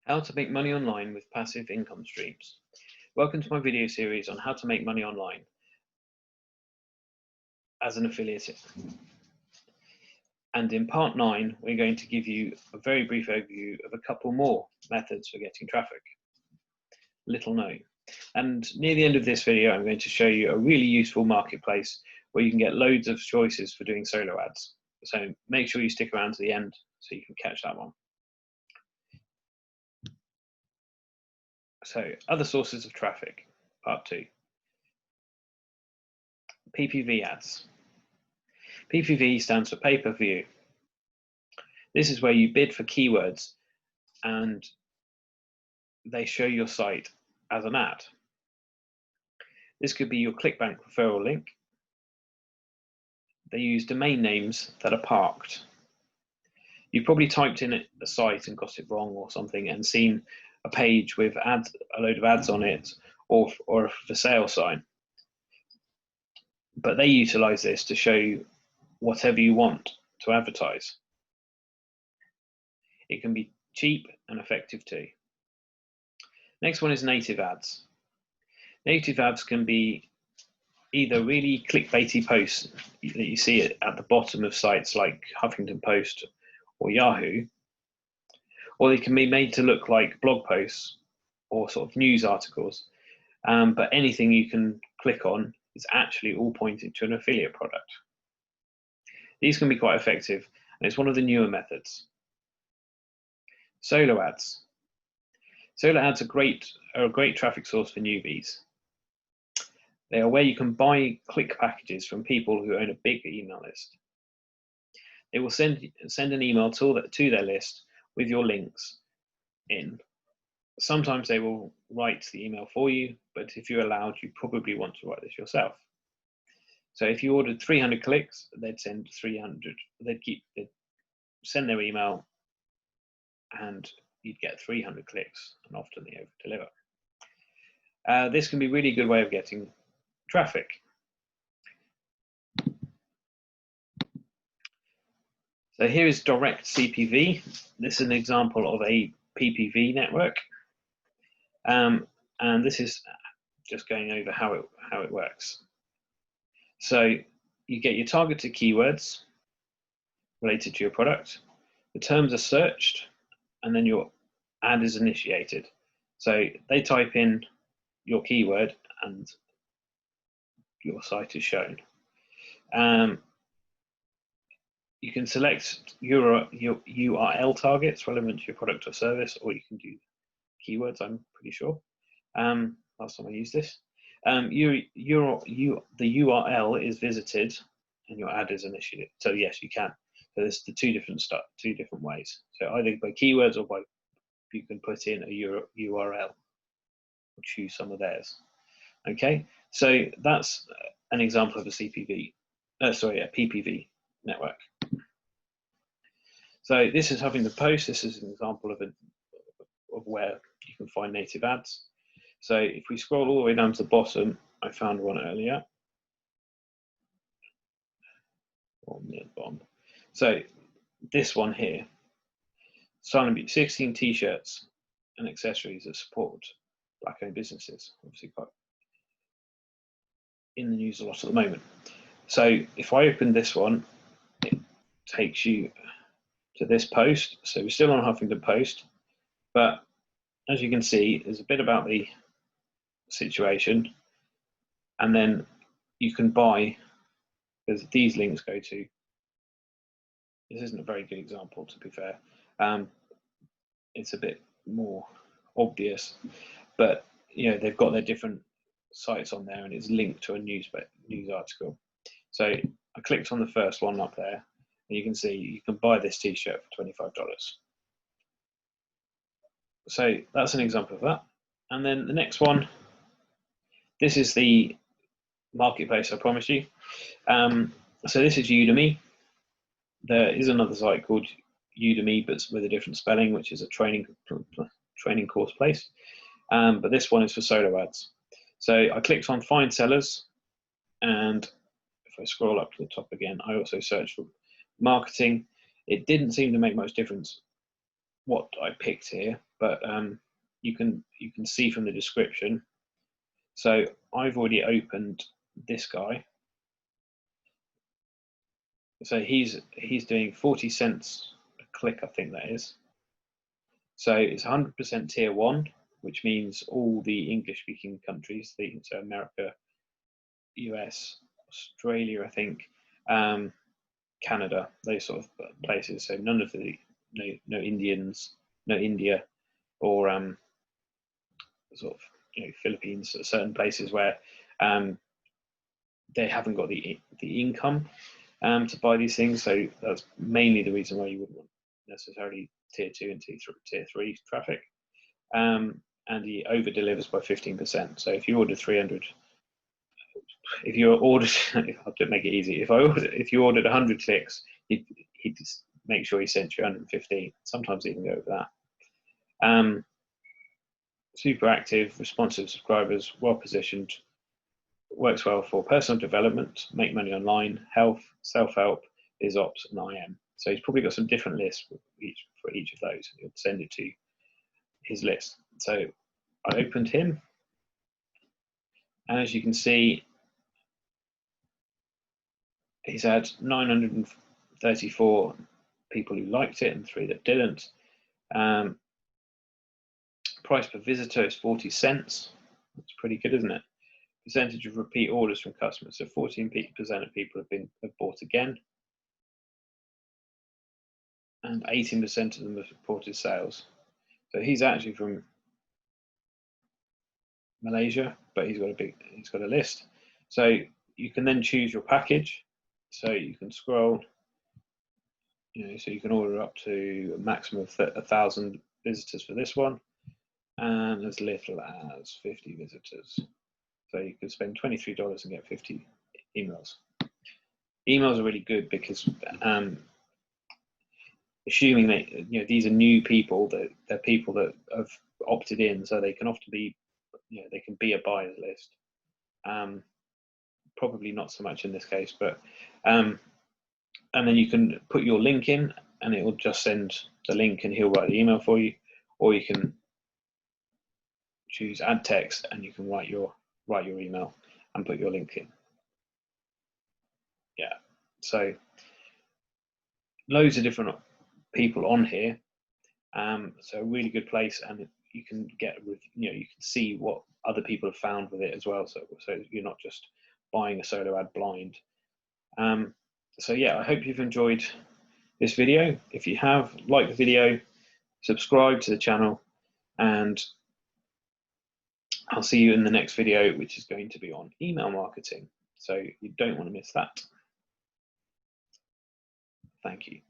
How to make money online with passive income streams. Welcome to my video series on how to make money online as an affiliate. And in part 9, we're going to give you a very brief overview of a couple more methods for getting traffic. Little known. And near the end of this video, I'm going to show you a really useful marketplace where you can get loads of choices for doing solo ads. So make sure you stick around to the end so you can catch that one. So, other sources of traffic, part 2. PPV ads. PPV stands for pay-per-view. This is where you bid for keywords and they show your site as an ad. This could be your ClickBank referral link. They use domain names that are parked. You've probably typed in a site and got it wrong or something and seen a page with a load of ads on it or a for sale sign. But they utilize this to show you whatever you want to advertise. It can be cheap and effective too. Next one is native ads. Native ads can be either really clickbaity posts that you see at the bottom of sites like Huffington Post or Yahoo, or they can be made to look like blog posts or sort of news articles, but anything you can click on is actually all pointing to an affiliate product. These can be quite effective, and it's one of the newer methods. Solo ads. Solo ads are a great traffic source for newbies. They are where you can buy click packages from people who own a big email list. They will send an email to their list with your links in. Sometimes they will write the email for you, but if you're allowed, you probably want to write this yourself. So if you ordered 300 clicks, they'd send 300. They'd send their email, and you'd get 300 clicks, and often they over-deliver. This can be a really good way of getting traffic. So here is direct CPV. This is an example of a PPV network, and this is just going over how it works. So you get your targeted keywords related to your product. The terms are searched, and then your ad is initiated. So they type in your keyword, and your site is shown. You can select your URL targets relevant to your product or service, or you can do keywords, I'm pretty sure. Last time I used this. The URL is visited and your ad is initiated. So yes, you can. So there's the two different ways. So either by keywords or you can put in a URL or choose some of theirs. Okay, so that's an example of a PPV network. So this is Huffington Post. This is an example of where you can find native ads. So if we scroll all the way down to the bottom, I found one earlier. So this one here, Silent Beauty, 16 t-shirts and accessories that support Black-owned businesses. Obviously quite in the news a lot at the moment. So if I open this one, it takes you to this post. So we're still on Huffington Post, but as you can see, there's a bit about the situation, and then you can buy, because these links go to, this isn't a very good example to be fair, it's a bit more obvious, but you know, they've got their different sites on there and it's linked to a news article. So I clicked on the first one up there, and you can see you can buy this t-shirt for $25. So that's an example of that. And then the next one, this is the marketplace I promised you. So this is Udemy. There is another site called Udemy, but with a different spelling, which is a training course place. But this one is for solo ads. So I clicked on Find Sellers, and if I scroll up to the top again, I also searched for marketing. It didn't seem to make much difference what I picked here, but you can see from the description. So I've already opened this guy. So he's doing 40 cents a click, I think that is. So it's 100% tier 1, which means all the English-speaking countries, so America, US, Australia, I think, Canada, those sort of places. So none of the no Indians, no India, or sort of Philippines, certain places where they haven't got the income to buy these things. So that's mainly the reason why you wouldn't want necessarily tier 2 and tier 3 traffic. And he over delivers by 15%. So if you order 300, if you ordered, I'll make it easy. If you ordered 100 clicks, he'd just make sure he sent you 115. Sometimes even go over that. Super active, responsive subscribers, well positioned, works well for personal development, make money online, health, self-help, BizOps, and IM. So he's probably got some different lists for each of those. He'll send it to his list. So I opened him, and as you can see, he's had 934 people who liked it and 3 that didn't. Price per visitor is 40 cents. That's pretty good, isn't it? Percentage of repeat orders from customers. So 14% of people have bought again, and 18% of them have reported sales. So he's actually from Malaysia, but he's got a list. So you can then choose your package. So you can scroll, so you can order up to a maximum of 1,000 visitors for this one, and as little as 50 visitors. So you could spend $23 and get 50 emails. Emails are really good because assuming that these are new people, that they're people that have opted in, so they can often be, they can be a buyer's list. Probably not so much in this case, but and then you can put your link in, and it will just send the link, and he'll write the email for you, or you can choose add text, and you can write your email and put your link in. Yeah, so loads of different people on here. So a really good place, and you can get, you can see what other people have found with it as well. So you're not just buying a solo ad blind. So yeah, I hope you've enjoyed this video. If you have, like the video, subscribe to the channel, and I'll see you in the next video, which is going to be on email marketing. So you don't want to miss that. Thank you.